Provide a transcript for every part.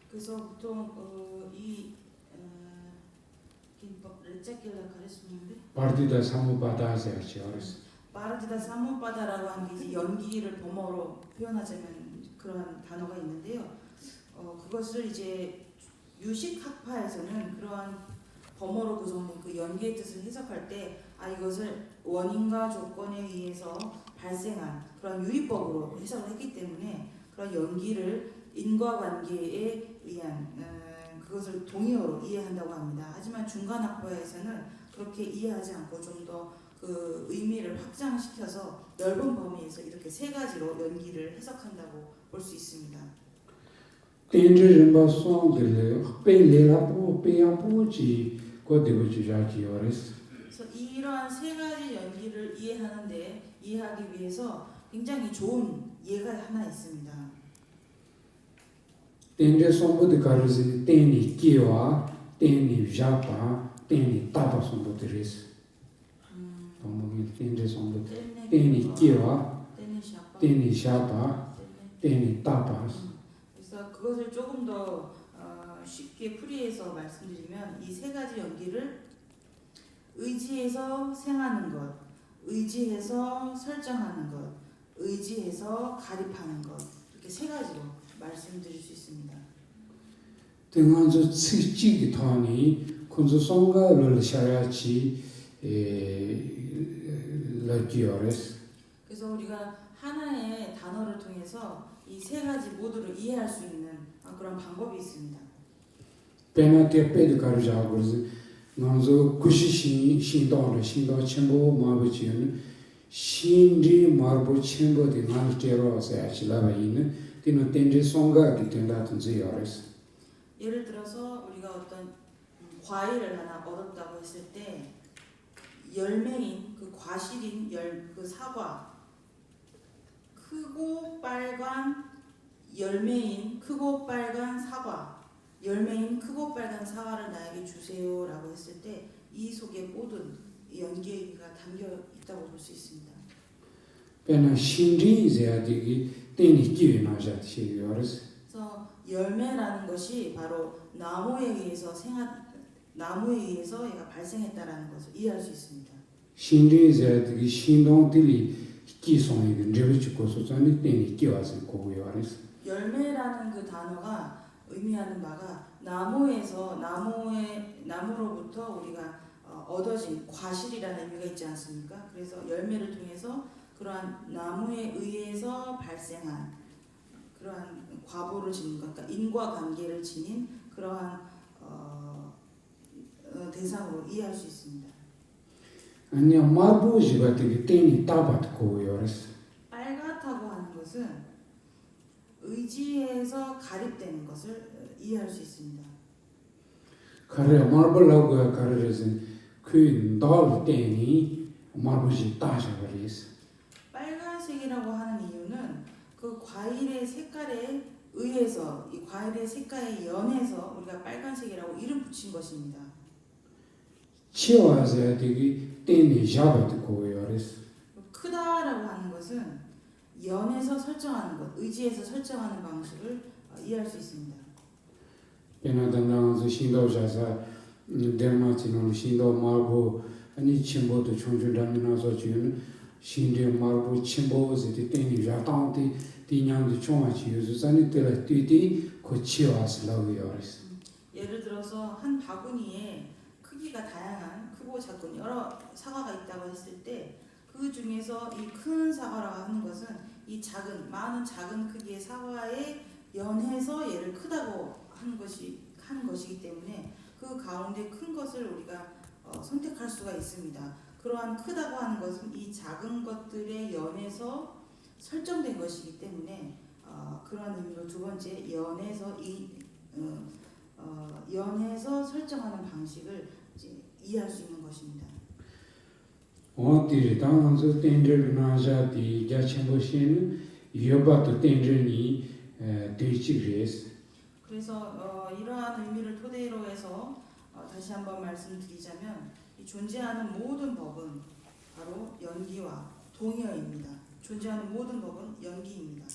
그래서 보통 이 레짜킬라 카레스인데 Partida Samuppada se archiores. 파르디다 사모바다라고 하는 게 이제 연기를 범어로 표현하자면 그런 단어가 있는데요. 그것을 이제 유식학파에서는 그러한 범어로 구성된 그 연기의 뜻을 해석할 때 이것을 원인과 조건에 의해서 발생한 그런 유의법으로 해석을 했기 때문에 그런 연기를 인과관계에 의한 그것을 동의어로 이해한다고 합니다. 하지만 중간학파에서는 그렇게 이해하지 않고 좀 더 그 의미를 확장시켜서 넓은 범위에서 이렇게 세 가지로 연기를 해석한다고 볼 수 있습니다. Tenje rimba songdele pelelapo peapoji kodebujijajiores. 그래서 이러한 세 가지 연기를 이해하기 위해서 굉장히 좋은 예가 하나 있습니다. Tenje sombode karuzi teni kiwa, teni japa, teni tapa sombodres. Tenje sombode teni kiwa, teni japa, teni tapas. 그래서 그것을 조금 더 쉽게 풀이해서 말씀드리면 이 세 가지 연기를 의지해서 생하는 것, 의지해서 설정하는 것, 의지해서 가립하는 것 이렇게 세 가지로 말씀드릴 수 있습니다. 등한저 측지기 타니 kunzu songa lol 샤야치 라기오레스. 그래서 우리가 하나의 단어를 통해서 이 세 가지 모두를 이해할 수 있는 그런 방법이 있습니다. 페나테 페드 카르자고즈 나zo 구시신 신도를 신도 첨보 마부지는 신지 마부 첨보데 나르테로서 아치라바이는 티노 텐제 송가 기텐다든지 요레스. 예를 들어서 우리가 어떤 과일을 하나 얻었다고 했을 때 열매인 그 과실인 그 사과 크고 빨간 열매인 크고 빨간 사과 열매인 크고 빨간 사과를 나에게 주세요라고 했을 때 이 속에 모든 연계가 담겨 있다고 볼 수 있습니다. 페나 신지 제아디기 테니 기위나자티 요레스. 그래서 열매라는 것이 바로 나무에 의해서 얘가 발생했다라는 것을 이해할 수 있습니다. 신지 제아디기 신동들이 기송이 레비치코소자니 테니 기와스 고요레스. 열매라는 그 단어가 의미하는 바가 나무로부터 우리가 얻어진 과실이라는 의미가 있지 않습니까? 그래서 열매를 통해서 그러한 나무에 의해서 발생한 그러한 과보를 지닌 것, 그러니까 인과관계를 지닌 그러한 대상으로 이해할 수 있습니다. 아니야 마부지가 되게 테니 타밭 고요레스. 빨갛다고 하는 것은 의지에서 가립되는 것을 이해할 수 있습니다. 카레 마블라고야 카레레스 그달 테니 마부지 따샤버리스. 빨간색이라고 하는 이유는 그 과일의 색깔에 의해서 이 과일의 색깔에 연해서 우리가 빨간색이라고 이름 붙인 것입니다. 치와세야 되게 테니 자바트 고요레스. 크다라고 하는 것은 연해서 설정하는 것, 의지해서 설정하는 방식을 이해할 수 있습니다. 페나단나서 신도자사 데르마티노 신도 마부 아니 침보도 총준담이나서 지는 신데 마부 침보즈디 테니 자탄티 디냥도 총아치 유즈산이 때라 뛰디 고치와스라고 요레스. 예를 들어서 한 바구니에 크기가 다양한 크고 작은 여러 사과가 있다고 했을 때 그 중에서 이 큰 사과라고 하는 것은 이 많은 작은 크기의 사과에 연해서 얘를 크다고 한 것이기 때문에 그 가운데 큰 것을 우리가 선택할 수가 있습니다. 그러한 크다고 하는 것은 이 작은 것들에 연해서 설정된 것이기 때문에 그러한 의미로 두 번째 연해서 설정하는 방식을 이해할 수 있는 것입니다. 어디를 당한서 텐제를 나자디 자체보시는 여바도 텐제니 되치그레스. 그래서 이러한 의미를 토대로 해서 다시 한번 말씀드리자면 이 존재하는 모든 법은 바로 연기와 동의어입니다. 존재하는 모든 법은 연기입니다.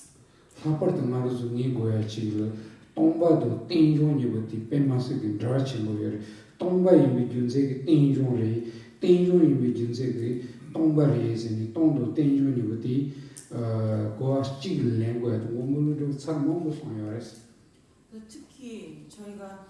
하퍼드 말로서 니 고야치를 똥바도 땡종이부터 빼마스기 드라친고요. 똥바 이미 준세기 땡종래 땡종 이미 준세기 똥바리에서니 똥도 땡종이부터 고아 찍을 랭고야. 몸으로 살모고 소요했어. 특히 저희가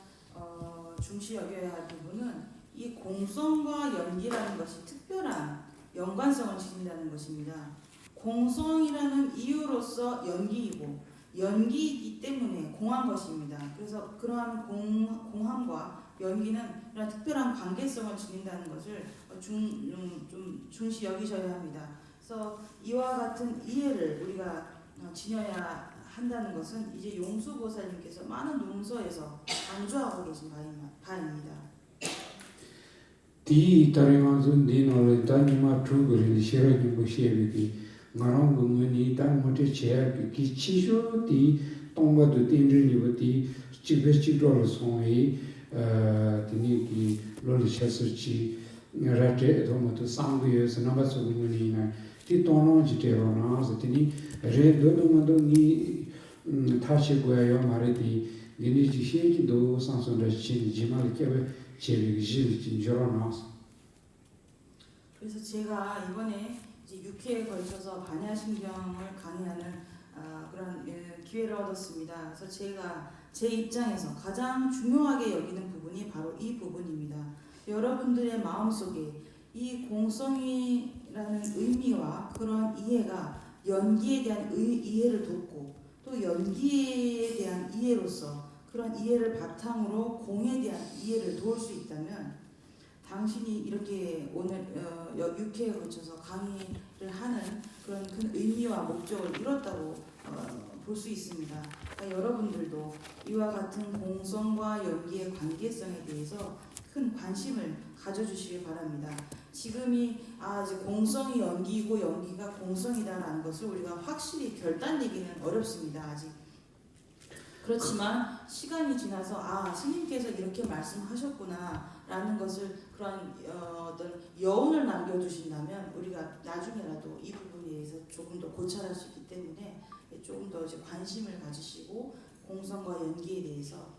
중시 여겨야 할 부분은 이 공성과 연기라는 것이 특별한 연관성을 지닌다는 것입니다. 공성이라는 이유로서 연기이고 연기이기 때문에 공한 것입니다. 그래서 그러한 공함과 연기는 이런 특별한 관계성을 지닌다는 것을 좀 중시 여기셔야 합니다. 그래서 이와 같은 이해를 우리가 지녀야 한다는 것은 이제 용수보살님께서 많은 논서에서 강조하고 계신 바입니다. 디 타리만준 디노를 다니마 트루그리 시라기 무시에비기 나랑 공문이 단 못에 제약 기 치쇼 디 똥바도 땡르니부티 치베치도를 송이 디니 기 롤리샤스치 라테 도모토 상부에서 나바서 공문이나 디 토노 지테로나서 디니 레도도모도 니 타시고요 말이디 니니지 시에지도 상선다 친 지말 케베 제비기 진저로나서 그래서 제가 이번에 이제 6회에 걸쳐서 반야신경을 강의하는 그런 기회를 얻었습니다. 그래서 제가 제 입장에서 가장 중요하게 여기는 부분이 바로 이 부분입니다. 여러분들의 마음속에 이 공성이라는 의미와 그런 이해가 연기에 대한 이해를 돕고 또 연기에 대한 이해로서 그런 이해를 바탕으로 공에 대한 이해를 도울 수 있다면 당신이 이렇게 오늘 6회에 거쳐서 강의를 하는 그런 큰 의미와 목적을 이뤘다고 볼 수 있습니다. 그러니까 여러분들도 이와 같은 공성과 연기의 관계성에 대해서 큰 관심을 가져주시길 바랍니다. 지금이 이제 공성이 연기이고 연기가 공성이다라는 것을 우리가 확실히 결단내기는 어렵습니다. 아직. 그렇지만 시간이 지나서 스님께서 이렇게 말씀하셨구나라는 것을 그런 어떤 여운을 남겨두신다면 우리가 나중에라도 이 부분에 대해서 조금 더 고찰할 수 있기 때문에 조금 더 이제 관심을 가지시고 공성과 연기에 대해서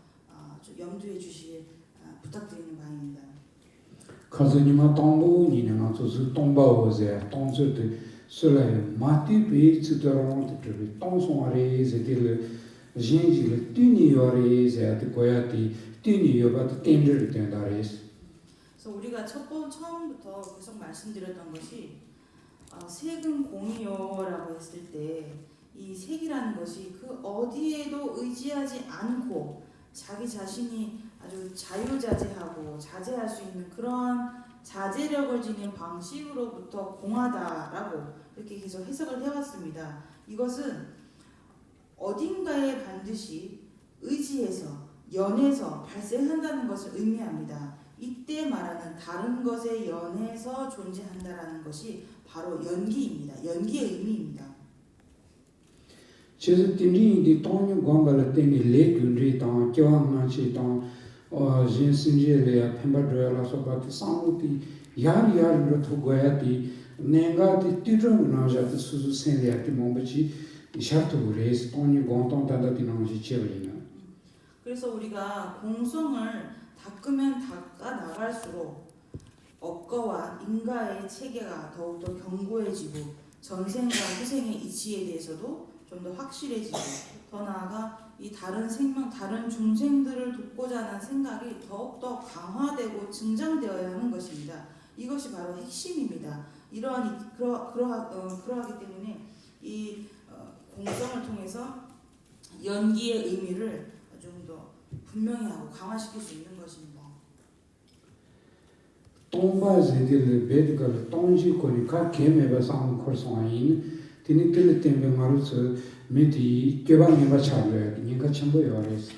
좀 염두해 주시길 부탁드리는 바입니다. 가서님아 똥보니나 저수 똥바오제 똥저들 설에 마티 베이츠더롱 뜨르 똥송아레 제들 진지를 뛰니요레 제한테 고야티 뛰니요바도 땡들 된다레스. 그래서 우리가 처음부터 계속 말씀드렸던 것이 색은 공이요라고 했을 때 이 색이라는 것이 그 어디에도 의지하지 않고 자기 자신이 아주 자유자재하고 자제할 수 있는 그러한 자제력을 지닌 방식으로부터 공하다라고 이렇게 계속 해석을 해왔습니다. 이것은 어딘가에 반드시 의지해서 연해서 발생한다는 것을 의미합니다. 이때 말하는 다른 것에 연해서 존재한다라는 것이 바로 연기입니다. 연기의 의미입니다. 제가 띵리인디 똥이 광발을 때니 레균리 땅 교환만치 땅 진신제레야 펜바드라서 바티 상우티 야리야리로 두고야티 내가티 띠르나자티 수수 생리야티 몸바치 샤토레스 똥이 공통단다티 나오지 제베이나. 그래서 우리가 공성을 닦으면 닦아 나갈수록 업거와 인가의 체계가 더욱더 견고해지고 전생과 후생의 이치에 대해서도 좀 더 확실해지고 더 나아가 이 다른 생명, 다른 중생들을 돕고자 하는 생각이 더욱더 강화되고 증장되어야 하는 것입니다. 이것이 바로 핵심입니다. 그러하기 때문에 이 공성을 통해서 연기의 의미를 좀 더 분명히 하고 강화시킬 수 있는 것입니다. 똥바제들 베드가 똥지코니까 개매바 상은 콜송아인 디니틀 때문에 말해서 메디 개방해봐 잘려야 니가 참고요 그래서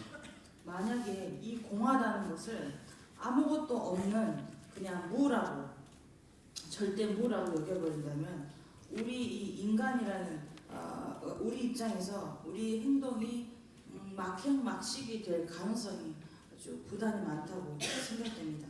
만약에 이 공하다는 것을 아무것도 없는 그냥 무라고 절대 무라고 여겨버린다면 우리 이 인간이라는 우리 입장에서 우리 행동이 막형막식이 될 가능성이 아주 부담이 많다고 생각됩니다.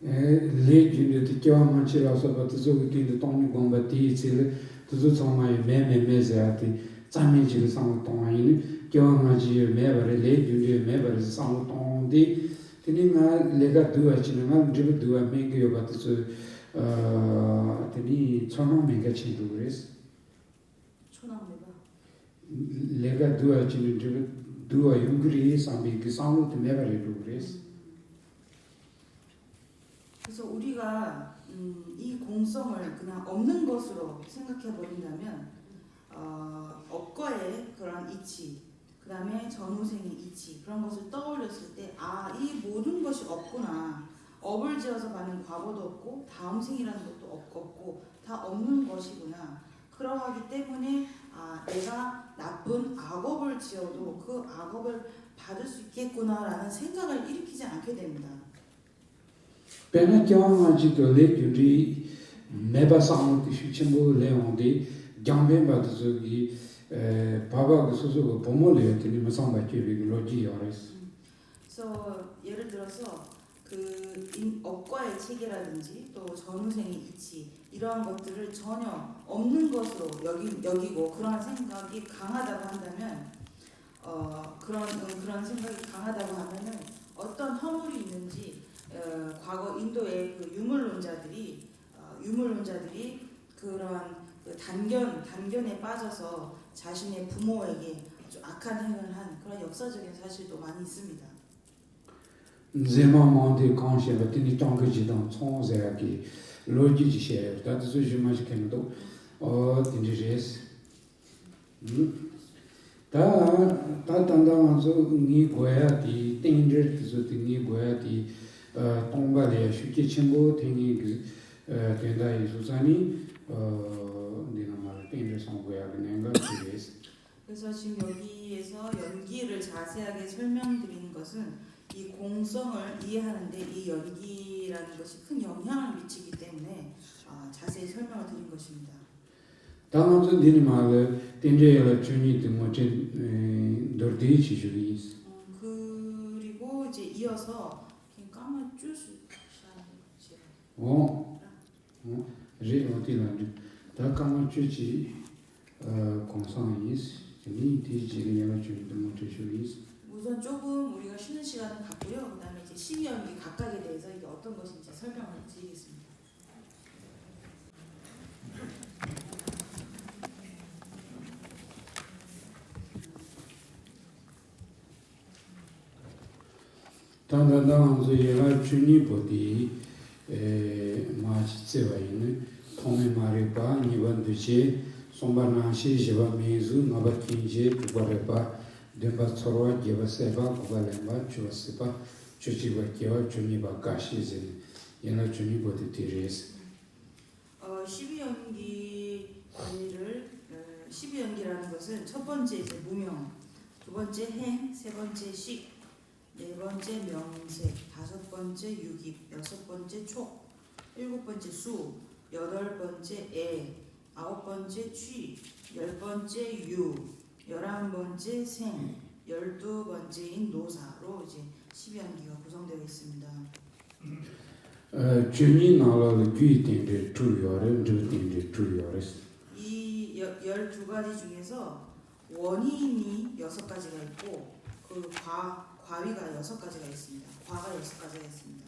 레균이 개방만치라서 버트저기 똥이 공바티 질 그저 정말 매매매자티 자민질 상을 동안에는 교환하지 매버에 레준데 매버에 상동데 되니가 내가 두어지는 집 두어 맹교 같아서 되니 처음 맹가 친구 그랬어. 초남매가 내가 두어지는 집 두어 용그리 상비 그 상도 매버에 그랬어. 그래서 우리가 이 공성을 그냥 없는 것으로 생각해 버린다면 업과의 그런 이치, 그 다음에 전후생의 이치 그런 것을 떠올렸을 때 이 모든 것이 없구나. 업을 지어서 받는 과거도 없고 다음 생이라는 것도 없고 다 없는 것이구나. 그러하기 때문에 내가 나쁜 악업을 지어도 그 악업을 받을 수 있겠구나라는 생각을 일으키지 않게 됩니다. Pena 교환하지 그 레준데 매바 상도 슈침보 레온데 장배 받으기 바바가 소소가 보모를 했더니 마상바께 비로지 요레스. 그래서 예를 들어서 업과의 체계라든지 또 전후생의 이치 이러한 것들을 전혀 없는 것으로 여기고 그런 생각이 강하다고 한다면 그런 생각이 강하다고 하면은 어떤 허물이 있는지 과거 인도의 그 유물론자들이 그러한 그 단견에 빠져서 자신의 부모에게 아주 악한 행을 한 그런 역사적인 사실도 많이 있습니다. 제마만데 관심을 드니 땅거지당 총세하기 로지지셰 다도 주마시 캠도 인지레스 다 단단한서 니 고야디 땡저도 니 고야디 동바레 슈키 친구 땡이 그 된다이 수산이 니나말 땡저 상고야 그냥가 그레스. 그래서 지금 여기에서 연기를 자세하게 설명드리는 것은 이 공성을 이해하는데 이 연기라는 것이 큰 영향을 미치기 때문에 자세히 설명을 드린 것입니다. 다음은 니나말 땡저의 주니 등모체 dordici juris. 그리고 이제 이어서 까만 쭈스 제어티란 다 까만 쭈지 공상이스 니 디지리가 주니 등모체 juris. 우선 조금 우리가 쉬는 시간을 갖고요. 그다음에 이제 12연기 각각에 대해서 이게 어떤 것인지 설명을 드리겠습니다. 단단한서 얘가 주니 보디 마치 세와이는 통에 말해봐 니반드시 손바나시 제바 메주 나바킨제 두바레바 덴바 서로와 제바세바 고발레바 주바세바 주지바키와 주니바 가시제 얘가 주니 보디 티레스 12연기라는 것은 첫 번째 이제 무명, 두 번째 행, 세 번째 식, 네 번째 명색, 다섯 번째 유깁, 여섯 번째 촉, 일곱 번째 수, 여덟 번째 애, 아홉 번째 취, 열 번째 유, 11번째 생, 12번째인 노사로 이제 12연기가 구성되어 있습니다. 주니 나라의 귀인데 주요를 주인데 주요레스. 이 12가지 중에서 원인이 6가지가 있고 그 과위가 6가지가 있습니다. 과가 6가지가 있습니다.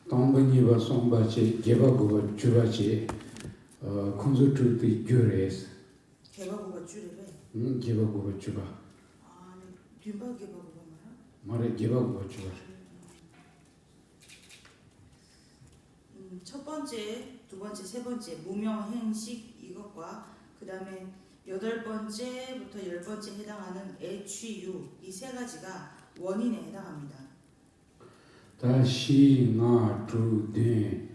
당번이와 손바치 개바고가 주바치 콘서트의 규레스. 개바고가 줄이래. 개바고가 주바. 뒷바 개바고가 말해 개바고가 주바. 첫 번째, 두 번째, 세 번째 무명, 행식 이것과 그 다음에 8번째부터 10번째 해당하는 애취유 이 세 가지가 원인에 해당합니다. 다시 나주된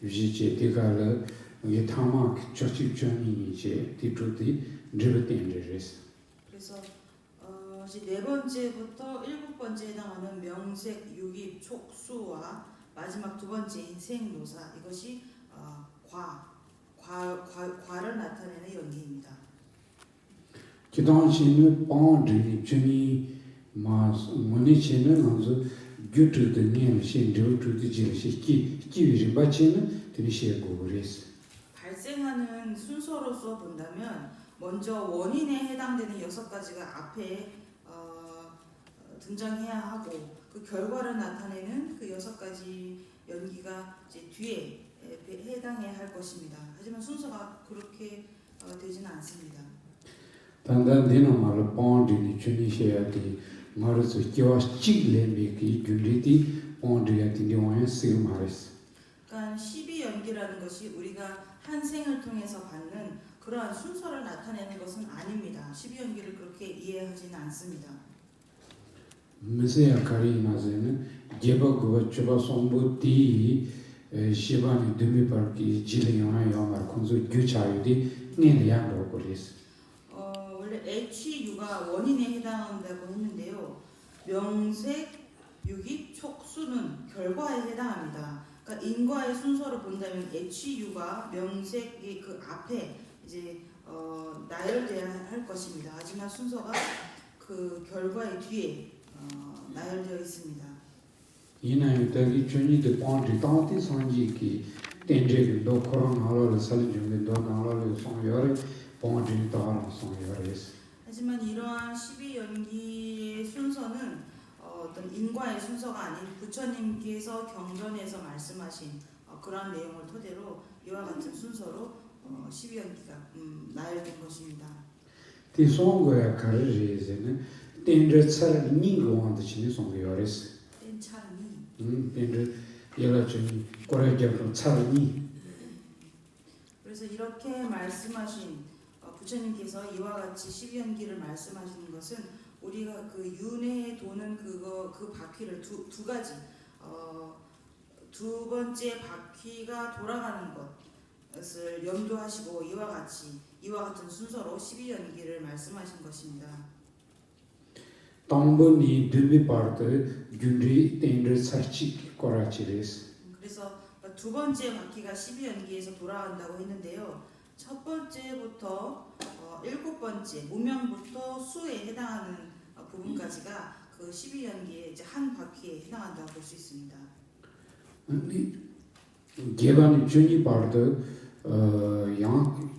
유지체 대가를 이 타막 저축전이제 뒤쪽이 드르텐데레스. 그래서 이제 네 번째부터 7번째 해당하는 명색, 유깁, 촉, 수와 마지막 두 번째인 생노사 이것이 과를 나타내는 연기입니다. 그 당시에는 빵들이 주니 모니체는 아주 규트드니 신조트드지시 기위를 바치는 드리시고 그랬어. 발생하는 순서로서 본다면 먼저 원인에 해당되는 6가지가 앞에 등장해야 하고 그 결과를 나타내는 그 6가지 연기가 이제 뒤에 해당해야 할 것입니다. 하지만 순서가 그렇게 되지는 않습니다. 단단 되는 말을 본디니 주니셔야지 말을 기와 찍레미기 준리디 본디야 딘디와야 쓰고 말했어. 그러니까 12연기라는 것이 우리가 한 생을 통해서 받는 그러한 순서를 나타내는 것은 아닙니다. 12연기를 그렇게 이해하지는 않습니다. 메시아 카리나제는 제바 그와 주바 sombuti 시바니 드미바르기 질리요나 요마르 콘조 규차유디 네리안로 고리스. 원래 HU가 원인에 해당한다고 했는데요. 명색, 유기, 촉수는 결과에 해당합니다. 그러니까 인과의 순서로 본다면 HU가 명색이 그 앞에 이제 나열돼야 할 것입니다. 하지만 순서가 그 결과의 뒤에 나열되어 있습니다. 이나요 대기 준이데 본디 tanti sanji키 텐제도 코로나로 살인중도 나라로 송여레 본디 따라 송여레스. 하지만 이러한 12연기의 순서는 어떤 인과의 순서가 아닌 부처님께서 경전에서 말씀하신 그러한 내용을 토대로 이와 같은 순서로 12연기가 나열된 것입니다. 디송고야 카르제제는 텐제 차르 닝고한테 치니 송여레스. 땐차니. 텐제 예라준이 고래jap로 차르니. 그래서 이렇게 말씀하신 부처님께서 이와 같이 12연기를 말씀하시는 것은 우리가 그 윤회에 도는 그 바퀴를 두 가지 두 번째 바퀴가 돌아가는 것을 염두하시고 이와 같은 순서로 12연기를 말씀하신 것입니다. 당분이 드비 파르트 균리 텐제 차치 코라치레스. 그래서 두 번째 바퀴가 12연기에서 돌아간다고 했는데요. 첫 번째부터 7번째 무명부터 수에 해당하는 부분까지가 그 12연기의 이제 한 바퀴에 해당한다고 볼 수 있습니다. 개반이 준이 파르트 양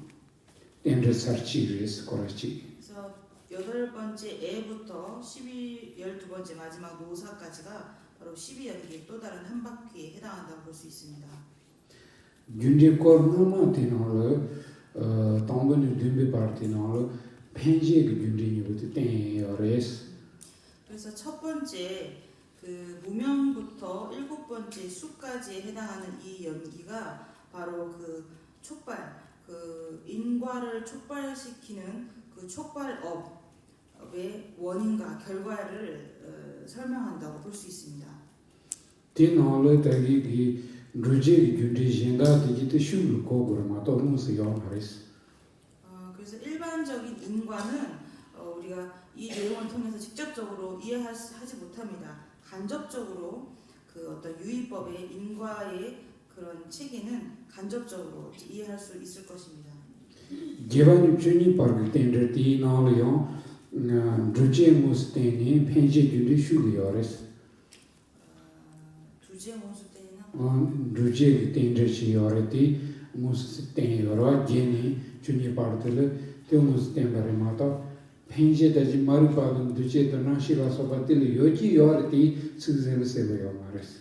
텐제 차치레스 코라치. 그래서 8번째 애부터 12번째 마지막 노사까지가 바로 12연기의 또 다른 한 바퀴에 해당한다고 볼 수 있습니다. 윤제 코르나마 티나로 당분이 드비 파르티나로 펜제 윤리니부터 땡여레스. 그래서 첫 번째 그 무명부터 7번째 수까지에 해당하는 이 연기가 바로 그 촉발, 그 인과를 촉발시키는 그 촉발업의 원인과 결과를 설명한다고 볼 수 있습니다. 티나로 대기 루제 윤리진가 디지트 슈르 고그라마 또무스 요하레스. 그래서 일반적인 인과는 우리가 이 내용을 통해서 직접적으로 이해하지 못합니다. 간접적으로 그 어떤 유의법의 인과의 그런 체계는 간접적으로 이해할 수 있을 것입니다. 개반이 준이 파르트 텐제 티나로요 루제 무스테니 펜제 윤리 슈르 요레스. 두제 원수 때나 루제 텐제 시요레티 무스 땡여라 제니 준이 파르트를 때무스 땡바레마타 펜제다지 마르파든 두제도 나시라서바틸 요지 요르티 스즈르 세베요 마레스.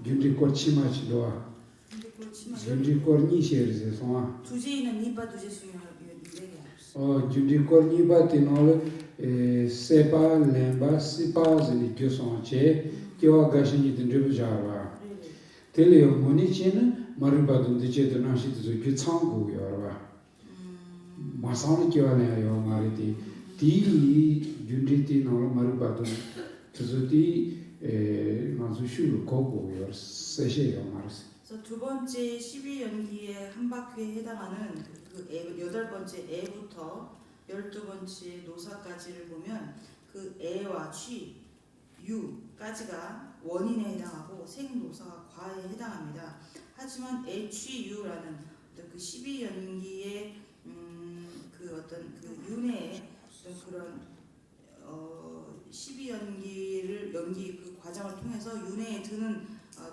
윤리 코치마치도아 근데 그렇지만 윤리 코르니시르세 소아 두제는 니바 두제 수용을 윤리 코르니바티노르 세파 렘바 시파즈니 교송체 교와 가시니 든르부자와 텔레오 모니치는 마르바든 두제도 나시도 규창고 요르와 마사니 교와네요 마리티 디 윤리티 노르 마르바든 그저디 마수 슈르 고고 요 세셰요 마르스. 그래서 두 번째 12연기의 한 바퀴에 해당하는 그 8번째 애부터 12번째 노사까지를 보면 그 애와 취, 유까지가 원인에 해당하고 생노사가 과에 해당합니다. 하지만 HU라는 어떤 그 12연기의 그 어떤 그 윤회의 어떤 그런 12연기를 연기 그 과정을 통해서 윤회에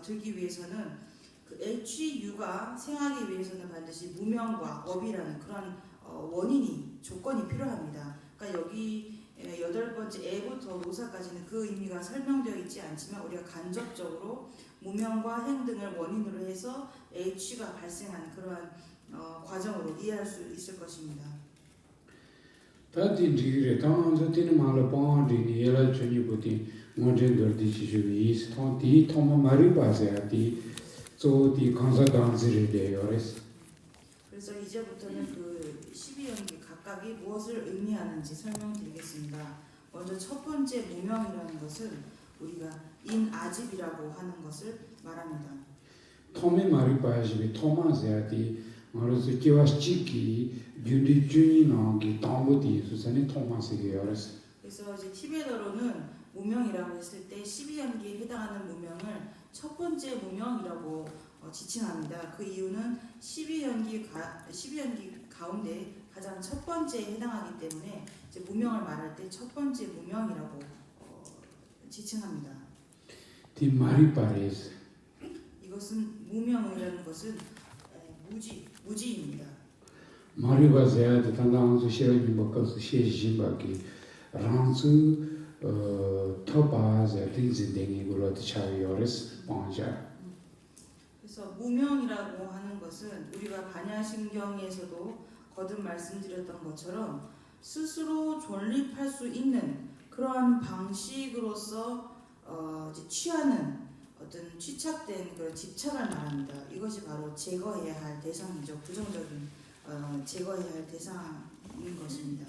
들기 위해서는 그 HU가 생하기 위해서는 반드시 무명과 업이라는 그런 원인이 조건이 필요합니다. 그러니까 여기 8번째 애부터 노사까지는 그 의미가 설명되어 있지 않지만 우리가 간접적으로 무명과 행 등을 원인으로 해서 H가 발생하는 그러한 과정으로 이해할 수 있을 것입니다. 다디 디그레 당한서 티는 말로 뻔디니 예라 주니 부티 몬젠더디 지주이 스톤티 토마 마리 바세아티 소티 컨사단지르데 요레스. 그래서 이제부터는 그 12연기 각각이 무엇을 의미하는지 설명드리겠습니다. 먼저 첫 번째 무명이라는 것은 우리가 인아집이라고 하는 것을 말합니다. 토메 마리 바시비 토마세아티 마르스 키와시키 균디 주니노기 당부디 수산이 토마스게 요레스. 그래서 이제 티베더로는 무명이라고 했을 때 12연기에 해당하는 무명을 첫 번째 무명이라고 지칭합니다. 그 이유는 12연기 가운데 가장 첫 번째에 해당하기 때문에 이제 무명을 말할 때 첫 번째 무명이라고 지칭합니다. 티 마리 파레스. 이것은 무명이라는 것은 무지입니다. 마리 바세아티 탄당수 시라니 먹어서 시진바기 란수 터바제 딩진댕이 걸어도 잘 요레스 방자. 그래서 무명이라고 하는 것은 우리가 반야신경에서도 거듭 말씀드렸던 것처럼 스스로 존립할 수 있는 그러한 방식으로서 이제 취하는 어떤 취착된 그런 집착을 말합니다. 이것이 바로 제거해야 할 대상이죠. 부정적인 제거해야 할 대상인 것입니다.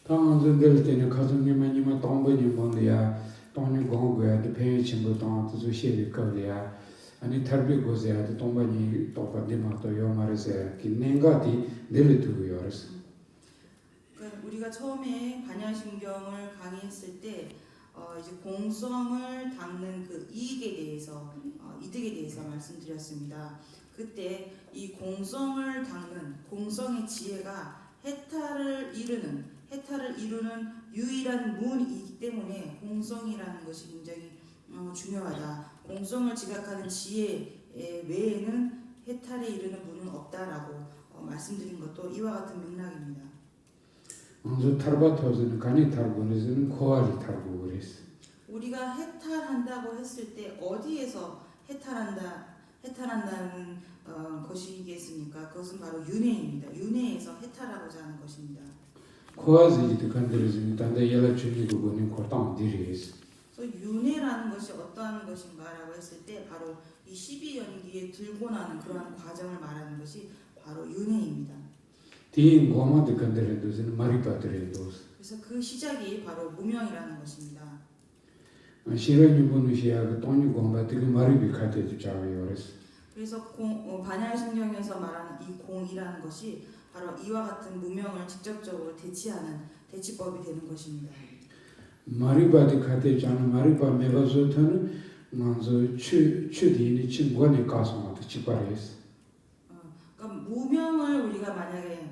당한서 될 때는 가정님만이면 동번님만이야 동네 공부야 대표 친구 동한테서 시비 거리야 아니 탈비 고세야 동번이 똑바디마도 요 말에서 긴nen가디 내려두고 요레스. 그러니까 우리가 처음에 반야신경을 강의했을 때 이제 공성을 닦는 그 이익에 대해서 이득에 대해서 말씀드렸습니다. 그때 이 공성을 닦는 공성의 지혜가 해탈을 이루는 유일한 문이기 때문에 공성이라는 것이 굉장히 중요하다. 공성을 지각하는 지혜 외에는 해탈에 이르는 문은 없다라고 말씀드린 것도 이와 같은 맥락입니다. 먼저 탈바토즈는 간이 탈고는 코알이 탈고 그랬어. 우리가 해탈한다고 했을 때 어디에서 해탈한다는 것이겠습니까? 그것은 바로 윤회입니다. 윤회에서 해탈하고자 하는 것입니다. 코아지도 간들어지는 단다 연락주니고 보는 고통 디리스. 그래서 윤회라는 것이 어떠한 것인가라고 했을 때 바로 이 12연기에 들고 나는 그러한 과정을 말하는 것이 바로 윤회입니다. 티 고마도 간들어도는 마리파드레도스. 그래서 그 시작이 바로 무명이라는 것입니다. 시라니 보누시야 그 돈이 고마도 그 마리비 카테도 자요레스. 그래서 반야신경에서 말하는 이 공이라는 것이 바로 이와 같은 무명을 직접적으로 대치하는 대치법이 되는 것입니다. 마리바디 카테 자는 마리바 메바조타는 먼저 추디니 친구네 가서마도 치바레스. 그러니까 무명을 우리가 만약에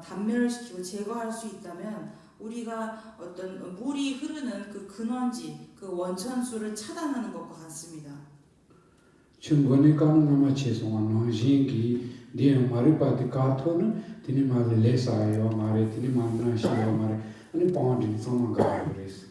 단멸시키고 제거할 수 있다면 우리가 어떤 물이 흐르는 그 근원지, 그 원천수를 차단하는 것과 같습니다. 친구네 가능나마 최소한 노신기 네 마리바디 카토는 티니 말레 레사요 마레 티니 만나시요 마레 아니 본진 상만가 그랬어.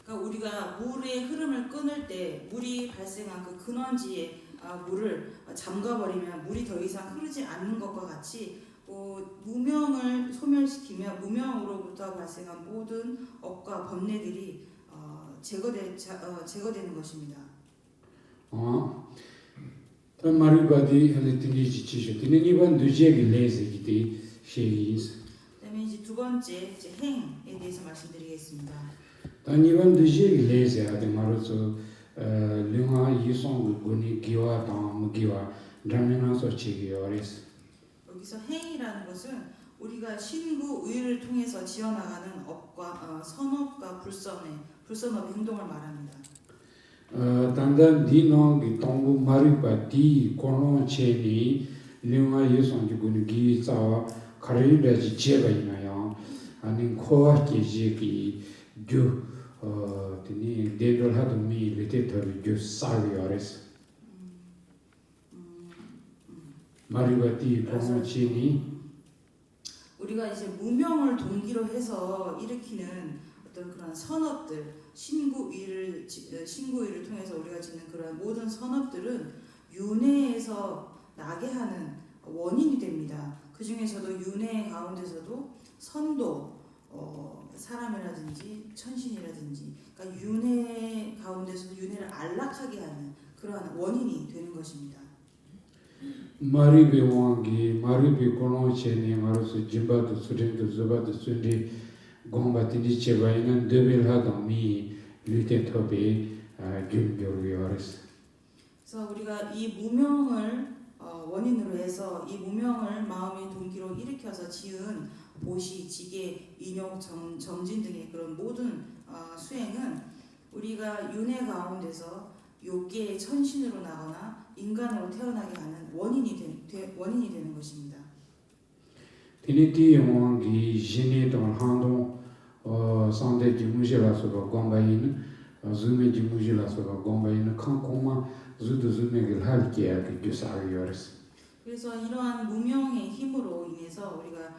그러니까 우리가 물의 흐름을 끊을 때 물이 발생한 그 근원지에 물을 잠가버리면 물이 더 이상 흐르지 않는 것과 같이 무명을 소멸시키면 무명으로부터 발생한 모든 업과 번뇌들이 제거되는 것입니다. 또 마리바디 헬리티니 지치죠. 티니 이번 두지에게 레즈기디 셰이스. 그다음에 이제 두 번째 이제 행에 대해서 말씀드리겠습니다. 단 이번 두지에게 레즈하데 말로서 류가 이송 군이 기와 당 기와 드라미나서 치기요레스. 여기서 행이라는 것은 우리가 신구 의를 통해서 지어나가는 업과 선업과 불선업의 행동을 말합니다. 단단 디노기 동부 마리바디 코노체니 류가 이송 군이 기자와 카리라지 제가 있나요? 아니 코아키지기 주 드니 데돌 하도 미 리테터리 주 사위어레스. 마리바디 코노체니 우리가 이제 무명을 동기로 해서 일으키는 어떤 그런 선업들, 신구일을 통해서 우리가 짓는 그런 모든 선업들은 윤회에서 나게 하는 원인이 됩니다. 그 중에서도 윤회 가운데서도 선도, 사람이라든지 천신이라든지, 그러니까 윤회 가운데서도 윤회를 안락하게 하는 그러한 원인이 되는 것입니다. 마리비 왕기 마리비 콜론체니 마르스 짐바도 수린도 zuba도 순리 공바티니 제바이는 데빌하다미 리테토비 균교리어스. 그래서 우리가 이 무명을 원인으로 해서 이 무명을 마음의 동기로 일으켜서 지은 보시, 지계, 인욕, 정진 등의 그런 모든 수행은 우리가 윤회 가운데서 욕계의 천신으로 나거나 인간으로 태어나게 하는 원인이 되는 것입니다. 티니티 왕기 지니동 한동 상대 지무실라서가 공바이는 zume 지무실라서가 공바이는 칸콩마 zu도 zu메길 할게야 그 교사리어스. 그래서 이러한 무명의 힘으로 인해서 우리가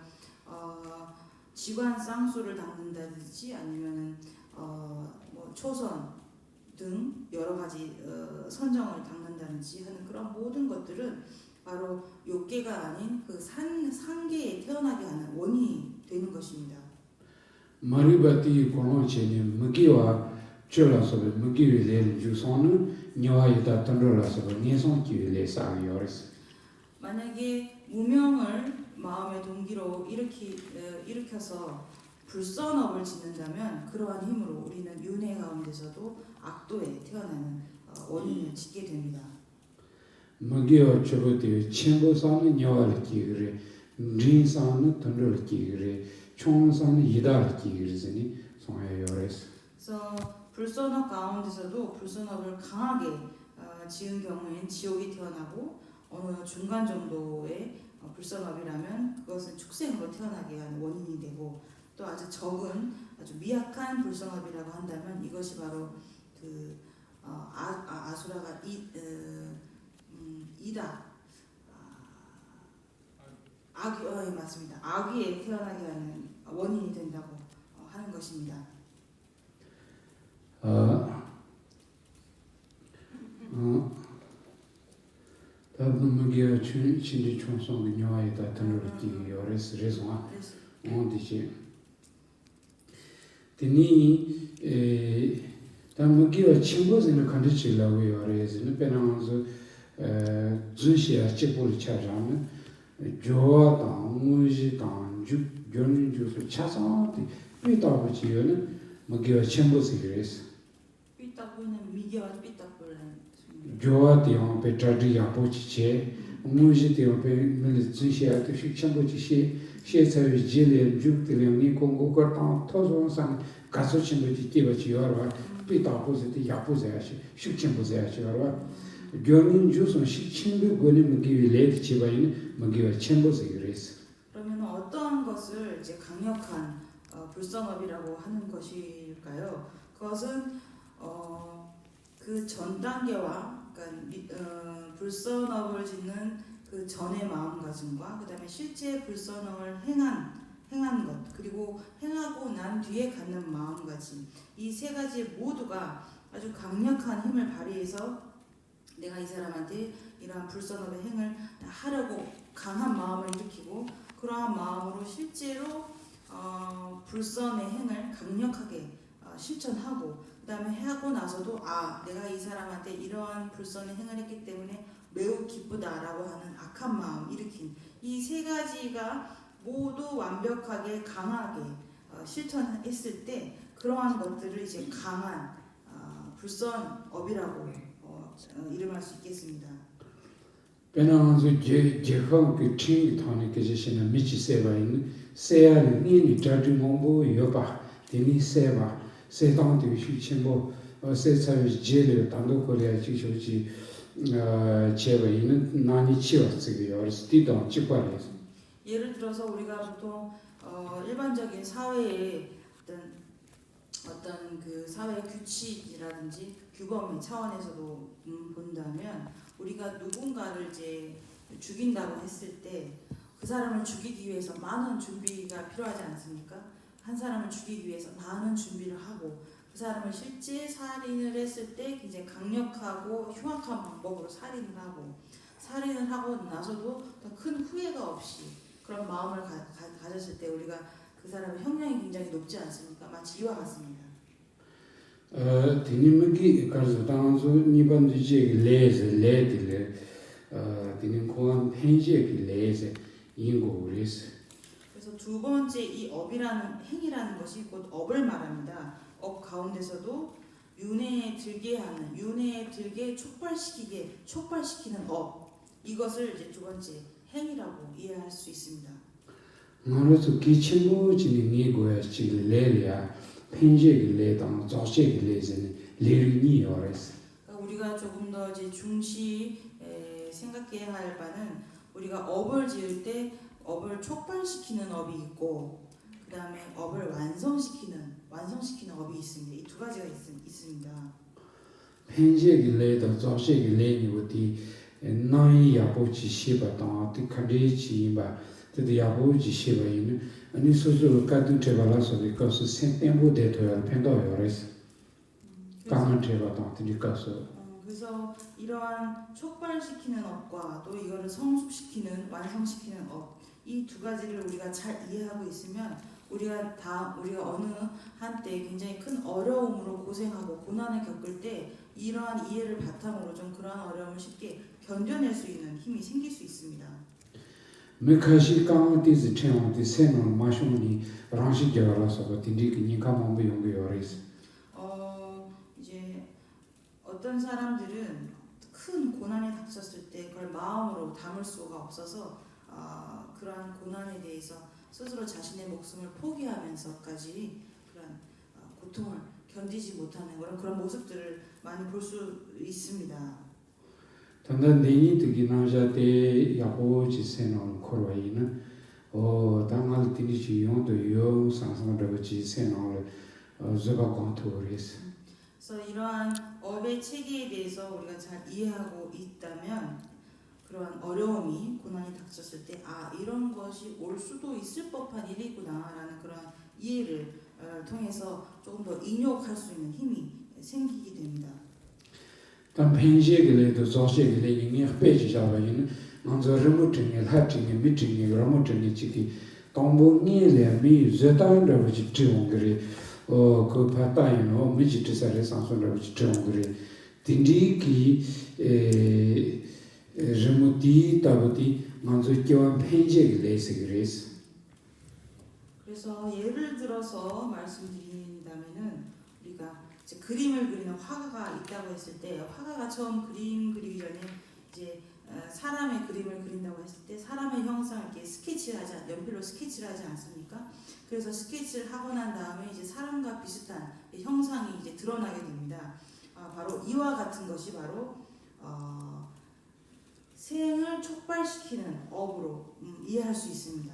지관 쌍수를 닦는다든지 아니면은 뭐 초선 등 여러 가지 선정을 닦는다든지 하는 그런 모든 것들은 바로 욕계가 아닌 그 상계에 태어나게 하는 원인이 되는 것입니다. 마리바티 콜론체니 무기와 쫄라서베 무기를 주소는 녀아이다 던돌라서베 니송기를 사리어스. 만약에 무명을 마음의 동기로 일으켜서 불선업을 짓는다면 그러한 힘으로 우리는 윤회 가운데서도 악도에 태어나는 원인을 짓게 됩니다. 무기와 저거들 친구사는 녀아를 기그래 린사는 던돌을 기그래 총사는 이다를 기그래니 송해요레스. 그래서 불선업 가운데서도 불선업을 강하게 지은 경우에는 지옥이 태어나고 어느 중간 정도의 불선업이라면 그것은 축생으로 태어나게 하는 원인이 되고 또 아주 적은 아주 미약한 불선업이라고 한다면 이것이 바로 그 아수라가 이다 맞습니다. 악위에 태어나게 하는 원인이 된다고 하는 것입니다. 무기와 진리 총성의 녀아이다 던돌을 기요레스 레송아 온디지. 드니 무기와 친구들은 간디치라고 요레스는 페나만서 주시야 치불 차자면 조아당 무지당 죽견주서 차상한테 삐다부지요는 무기와 친구들이레스. 삐딱보는 미개와 삐딱보는 조아디용 베트라디야 보치체 무지디용 베밀 주시야 또 식창고치 시에서의 질의 죽들이 공고가 토종상 가소친구지 끼버지요라 삐다부지디 야부자시 식창부자시요라 교는 주선 식친구 권이 무기위 레드 지바인 무기와 첨보세그레스. 그러면 어떠한 것을 이제 강력한 불선업이라고 하는 것일까요? 그것은 그 전 단계와 그러니까 불선업을 짓는 그 전의 마음가짐과 그 다음에 실제 불선업을 행한 것 그리고 행하고 난 뒤에 갖는 마음가짐 이 세 가지 모두가 아주 강력한 힘을 발휘해서 내가 이 사람한테 이러한 불선업의 행을 하려고 강한 마음을 일으키고 그러한 마음으로 실제로 불선의 행을 강력하게 실천하고 그 다음에 하고 나서도 내가 이 사람한테 이러한 불선의 행을 했기 때문에 매우 기쁘다라고 하는 악한 마음 일으킨 이 세 가지가 모두 완벽하게 강하게 실천했을 때 그러한 것들을 이제 강한 불선업이라고 이름할 수 있겠습니다. 베나한서 제хан 그 팀이 타는 계시는 미치 세바인 세야는 니니 자주몽보 여바 데니 세바 세당도 시침보 세차의 제를 단도 거래야 지쇼지 제바인은 나니 치워쓰기요. 스티도 찍바래서 예를 들어서 우리가 보통 일반적인 사회의 어떤 그 사회 규칙이라든지 규범의 차원에서도 본다면 우리가 누군가를 이제 죽인다고 했을 때 그 사람을 죽이기 위해서 많은 준비가 필요하지 않습니까? 한 사람을 죽이기 위해서 많은 준비를 하고 그 사람을 실제 살인을 했을 때 굉장히 강력하고 흉악한 방법으로 살인을 하고 나서도 더 큰 후회가 없이 그런 마음을 가졌을 때 우리가 그 사람의 형량이 굉장히 높지 않습니까? 마치 이와 같습니다. 디님기 가서 당소 니반지지 레딜레 디님 고한 펜지기 레세 인고리스. 그래서 두 번째 이 업이라는 행위라는 것이 곧 업을 말합니다. 업 가운데서도 윤회에 들게 촉발시키는 업, 이것을 이제 두 번째 행위라고 이해할 수 있습니다. 나로서 기침부지니 니고야 지 레리아 펜지기 레당 조시기 레즈니 레리니 요레스. 우리가 조금 더 이제 중시 생각해야 할 바는 우리가 업을 지을 때 업을 촉발시키는 업이 있고 그 다음에 업을 완성시키는 업이 있습니다. 이 두 가지가 있습니다. 펜지기 레다 조시기 레니부티 나이 야보지 시바당 티카리지바 그 야보지 시바이는 아니 소소 같은 제발라서 그것을 생템보 대토야 펜도요레스. 강한 제바당 티니까서 그래서 이러한 촉발시키는 업과 또 이거를 성숙시키는 완성시키는 업, 이 두 가지를 우리가 잘 이해하고 있으면 우리가 어느 한때 굉장히 큰 어려움으로 고생하고 고난을 겪을 때 이러한 이해를 바탕으로 좀 그러한 어려움을 쉽게 견뎌낼 수 있는 힘이 생길 수 있습니다. 메카시 강티즈 체온티 세노 마쇼니 랑시 제발라서 딘디기 니카몬부 용고요레스. 이제 어떤 사람들은 큰 고난이 닥쳤을 때 그걸 마음으로 담을 수가 없어서 그러한 고난에 대해서 스스로 자신의 목숨을 포기하면서까지 그런 고통을 견디지 못하는 그런 모습들을 많이 볼 수 있습니다. 단단 내니 뜨기 나자데 야보지 세노 코로이는 당할 티니지 용도 요 상상하다고지 세노를 저가 관토레스. 그래서 이러한 업의 체계에 대해서 우리가 잘 이해하고 있다면 그러한 어려움이 고난이 닥쳤을 때 이런 것이 올 수도 있을 법한 일이구나라는 그런 이해를 통해서 조금 더 인욕할 수 있는 힘이 생기게 됩니다. 단 펜지기레도 조시기레 이니 페이지 잡아이는 먼저 리모팅에 하팅에 미팅에 리모팅에 지기 동봉이래 미 제단으로지 지원그리 그 파타이노 미지트사레 상선으로지 지원그리 딘디기 리모티 타부티 먼저 교환 펜지기레스그레스. 그래서 예를 들어서 말씀드린다면은 우리가 이제 그림을 그리는 화가가 있다고 했을 때 화가가 처음 그림 그리기 전에 이제 사람의 그림을 그린다고 했을 때 사람의 형상을 이렇게 연필로 스케치를 하지 않습니까? 그래서 스케치를 하고 난 다음에 이제 사람과 비슷한 형상이 이제 드러나게 됩니다. 바로 이와 같은 것이 바로 생을 촉발시키는 업으로 이해할 수 있습니다.